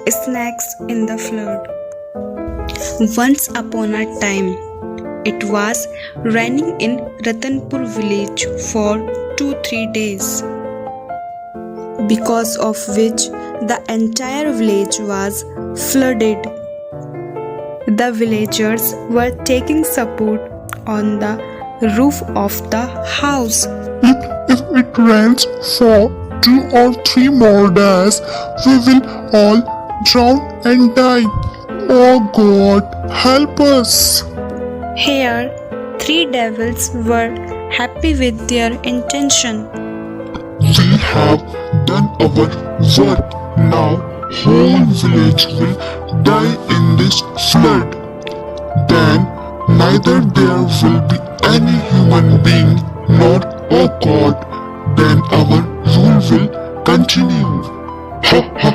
Snacks in the flood. Once upon a time, it was raining in Ratanpur village for 2-3 days, because of which the entire village was flooded. The villagers were taking support on the roof of the house. If it rains for 2 or 3 more days, we will all drown and die. Oh God, help us! Here, 3 devils were happy with their intention. We have done our work. Now whole village will die in this flood. Then neither there will be any human being nor oh God. Then our rule will continue. Ha ha